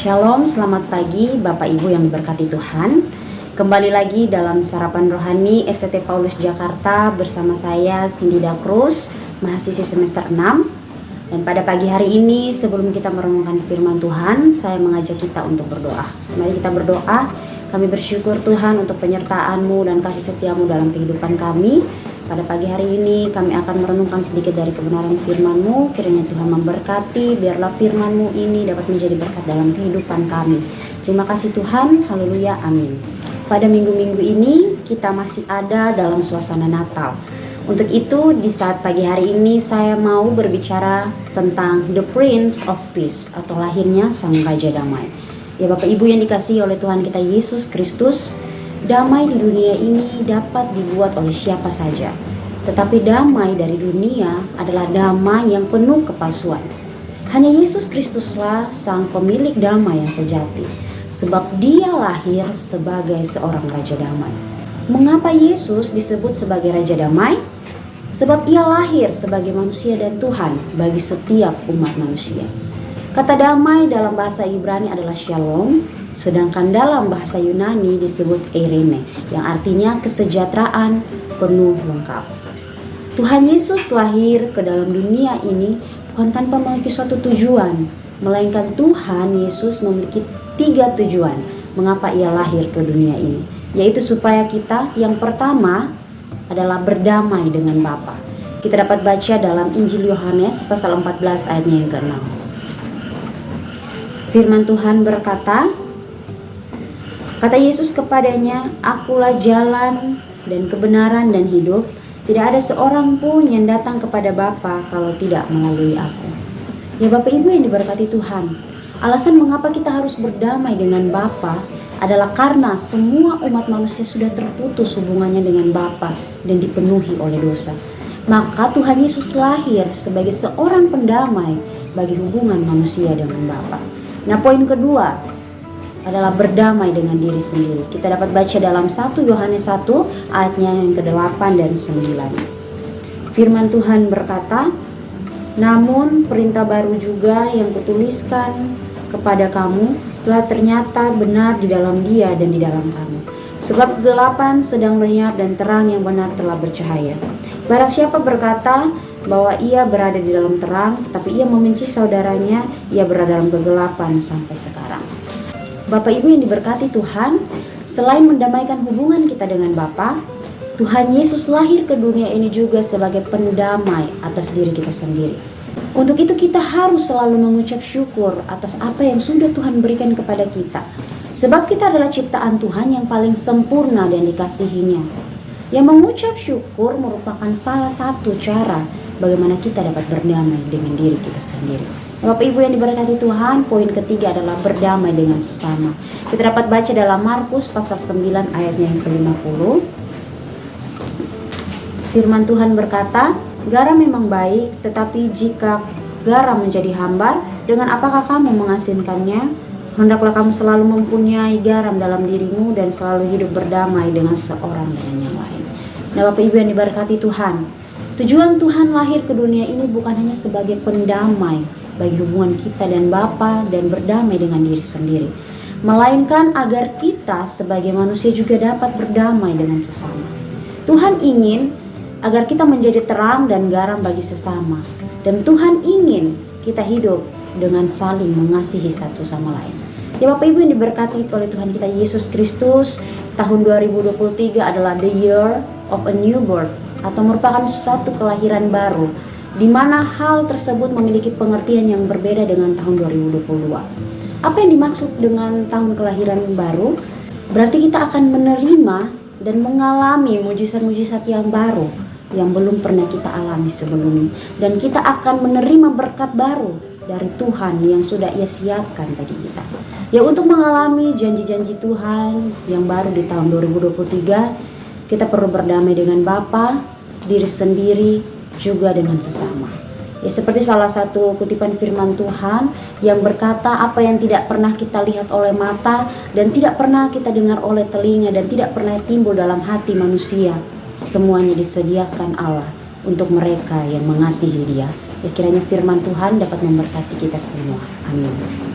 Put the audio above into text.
Shalom, selamat pagi Bapak Ibu yang diberkati Tuhan. Kembali lagi dalam Sarapan Rohani STT Paulus Jakarta bersama saya Cindida Cruz, mahasiswi semester 6. Dan pada pagi hari ini sebelum kita merenungkan firman Tuhan, saya mengajak kita untuk berdoa. Mari kita berdoa. Kami bersyukur Tuhan untuk penyertaan-Mu dan kasih setia-Mu dalam kehidupan kami. Pada pagi hari ini kami akan merenungkan sedikit dari kebenaran firman-Mu. Kiranya Tuhan memberkati, biarlah firman-Mu ini dapat menjadi berkat dalam kehidupan kami. Terima kasih Tuhan, haleluya, amin. Pada minggu-minggu ini kita masih ada dalam suasana Natal. Untuk itu di saat pagi hari ini saya mau berbicara tentang The Prince of Peace atau lahirnya Sang Raja Damai. Ya Bapak Ibu yang dikasihi oleh Tuhan kita Yesus Kristus, damai di dunia ini dapat dibuat oleh siapa saja. Tetapi damai dari dunia adalah damai yang penuh kepalsuan. Hanya Yesus Kristuslah sang pemilik damai yang sejati. Sebab dia lahir sebagai seorang Raja Damai. Mengapa Yesus disebut sebagai Raja Damai? Sebab ia lahir sebagai manusia dan Tuhan bagi setiap umat manusia. Kata damai dalam bahasa Ibrani adalah shalom, sedangkan dalam bahasa Yunani disebut eirene, yang artinya kesejahteraan penuh lengkap. Tuhan Yesus lahir ke dalam dunia ini bukan tanpa memiliki suatu tujuan, melainkan Tuhan Yesus memiliki 3 tujuan mengapa ia lahir ke dunia ini, yaitu supaya kita yang pertama adalah berdamai dengan Bapa. Kita dapat baca dalam Injil Yohanes pasal 14 ayatnya yang ke-6. Firman Tuhan berkata, kata Yesus kepadanya, "Akulah jalan dan kebenaran dan hidup. Tidak ada seorang pun yang datang kepada Bapa kalau tidak melalui aku." Ya Bapak Ibu yang diberkati Tuhan, alasan mengapa kita harus berdamai dengan Bapa adalah karena semua umat manusia sudah terputus hubungannya dengan Bapa dan dipenuhi oleh dosa. Maka Tuhan Yesus lahir sebagai seorang pendamai bagi hubungan manusia dengan Bapa. Nah, poin kedua adalah berdamai dengan diri sendiri. Kita dapat baca dalam 1 Yohanes 1 ayatnya yang ke-8 dan 9. Firman Tuhan berkata, "Namun perintah baru juga yang kutuliskan kepada kamu telah ternyata benar di dalam Dia dan di dalam kamu. Sebab kegelapan sedang lenyap dan terang yang benar telah bercahaya. Barang siapa berkata bahwa ia berada di dalam terang, tapi ia membenci saudaranya, ia berada dalam kegelapan sampai sekarang." Bapak Ibu yang diberkati Tuhan, selain mendamaikan hubungan kita dengan Bapa, Tuhan Yesus lahir ke dunia ini juga sebagai pendamai atas diri kita sendiri. Untuk itu kita harus selalu mengucap syukur atas apa yang sudah Tuhan berikan kepada kita. Sebab kita adalah ciptaan Tuhan yang paling sempurna dan dikasihinya. Yang mengucap syukur merupakan salah satu cara bagaimana kita dapat berdamai dengan diri kita sendiri. Bapak Ibu yang diberkati Tuhan, poin ketiga adalah berdamai dengan sesama. Kita dapat baca dalam Markus pasal 9 ayatnya yang ke-50. Firman Tuhan berkata, "Garam memang baik, tetapi jika garam menjadi hambar, dengan apakah kamu mengasinkannya? Hendaklah kamu selalu mempunyai garam dalam dirimu dan selalu hidup berdamai dengan seorang dengan yang lain." Nah Bapak Ibu yang diberkati Tuhan, tujuan Tuhan lahir ke dunia ini bukan hanya sebagai pendamai bagi hubungan kita dan Bapa dan berdamai dengan diri sendiri, melainkan agar kita sebagai manusia juga dapat berdamai dengan sesama. Tuhan ingin agar kita menjadi terang dan garam bagi sesama, dan Tuhan ingin kita hidup dengan saling mengasihi satu sama lain. Ya Bapak Ibu yang diberkati oleh Tuhan kita Yesus Kristus, tahun 2023 adalah the year of a new birth, atau merupakan suatu kelahiran baru, di mana hal tersebut memiliki pengertian yang berbeda dengan tahun 2022. Apa yang dimaksud dengan tahun kelahiran baru? Berarti kita akan menerima dan mengalami mujizat-mujizat yang baru yang belum pernah kita alami sebelumnya, dan kita akan menerima berkat baru dari Tuhan yang sudah Ia siapkan bagi kita. Ya, untuk mengalami janji-janji Tuhan yang baru di tahun 2023, kita perlu berdamai dengan Bapa, diri sendiri, juga dengan sesama. Ya, seperti salah satu kutipan firman Tuhan yang berkata, apa yang tidak pernah kita lihat oleh mata dan tidak pernah kita dengar oleh telinga dan tidak pernah timbul dalam hati manusia, semuanya disediakan Allah untuk mereka yang mengasihi Dia. Ya, kiranya firman Tuhan dapat memberkati kita semua. Amin.